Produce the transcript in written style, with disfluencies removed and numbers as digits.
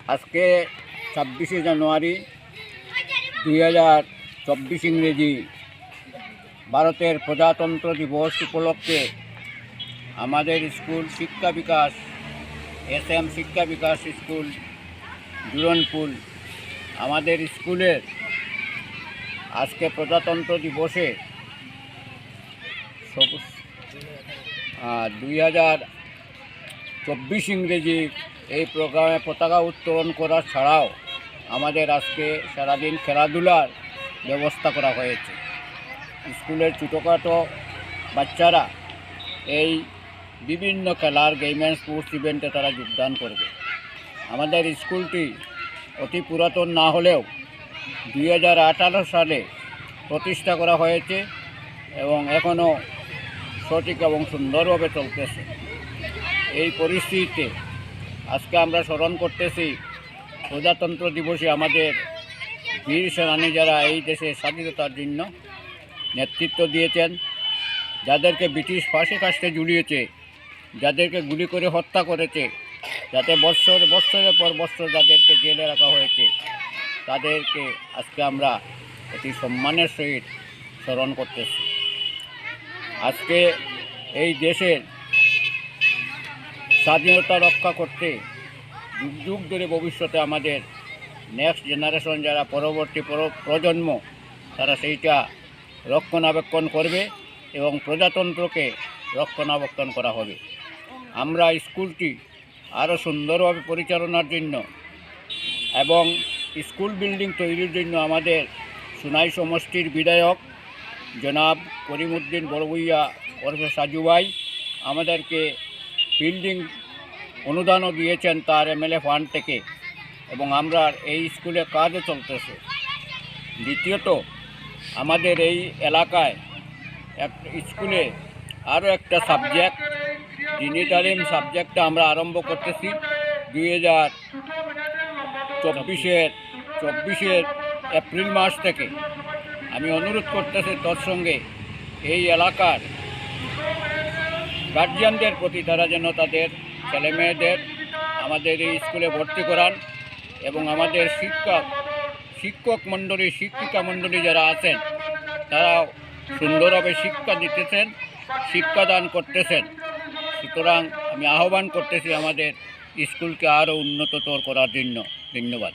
আজকে 26শে জানুয়ারি 2024 ইংরেজি ভারতের প্রজাতন্ত্র দিবস উপলক্ষে আমাদের স্কুল শিক্ষা বিকাশ SM শিক্ষা বিকাশ স্কুল দুরনপুল আমাদের স্কুলের আজকে প্রজাতন্ত্র দিবসে 2024 ইংরেজি এই প্রোগ্রামে পতাকা উত্তোলন করা ছাড়াও আমাদের আজকে সারাদিন খেলাধুলার ব্যবস্থা করা হয়েছে। স্কুলের ছোটোখাটো বাচ্চারা এই বিভিন্ন খেলার গেম অ্যান্ড স্পোর্টস ইভেন্টে তারা যোগদান করবে। আমাদের স্কুলটি অতি পুরাতন না হলেও 2018 সালে প্রতিষ্ঠা করা হয়েছে এবং এখনও সঠিক এবং সুন্দরভাবে চলতেছে। এই পরিস্থিতিতে আজকে আমরা স্মরণ করতেছি প্রজাতন্ত্র দিবসে আমাদের বীর সেনানী যারা এই দেশের স্বাধীনতার জন্য নেতৃত্ব দিয়েছেন, যাদেরকে ব্রিটিশ ফাঁসি কাস্টে ঝুলিয়েছে, যাদেরকে গুলি করে হত্যা করেছে, যাতে বৎসরের পর বৎসর যাদেরকে জেলে রাখা হয়েছে, তাদেরকে আজকে আমরা অতি সম্মানের সহিত স্মরণ করতেছি। আজকে এই দেশের স্বাধীনতা রক্ষা করতে যুগ যুগ ধরে ভবিষ্যতে আমাদের নেক্সট জেনারেশন যারা পরবর্তী প্রজন্ম তারা সেইটা রক্ষণাবেক্ষণ করবে এবং প্রজাতন্ত্রকে রক্ষণাবেক্ষণ করা হবে। আমরা স্কুলটি আরও সুন্দরভাবে পরিচালনার জন্য এবং স্কুল বিল্ডিং তৈরির জন্য আমাদের সুনাই সমষ্টির বিধায়ক জনাব করিমউদ্দিন বড়ভূইয়া ওরফে সাজু ভাই আমাদেরকে বিল্ডিং অনুদানও দিয়েছেন তার MLA ফান্ড থেকে এবং আমরা এই স্কুলে কাজও চলতেছে। দ্বিতীয়ত, আমাদের এই এলাকায় স্কুলে আরও একটা সাবজেক্ট ডিজিটালিম সাবজেক্টটা আমরা আরম্ভ করতেছি 2024 এপ্রিল মাস থেকে। আমি অনুরোধ করতেছি তোর সঙ্গে এই এলাকার গার্জিয়ানদের প্রতি তারা যেন তাদের ছেলেমেয়েদের আমাদের এই স্কুলে ভর্তি করান এবং আমাদের শিক্ষক মণ্ডলী শিক্ষিকা মণ্ডলী যারা আছেন তারা সুন্দরভাবে শিক্ষা দিতেছেন, শিক্ষাদান করতেছেন। সুতরাং আমি আহ্বান করতেছি আমাদের স্কুলকে আরও উন্নততর করার জন্য। ধন্যবাদ।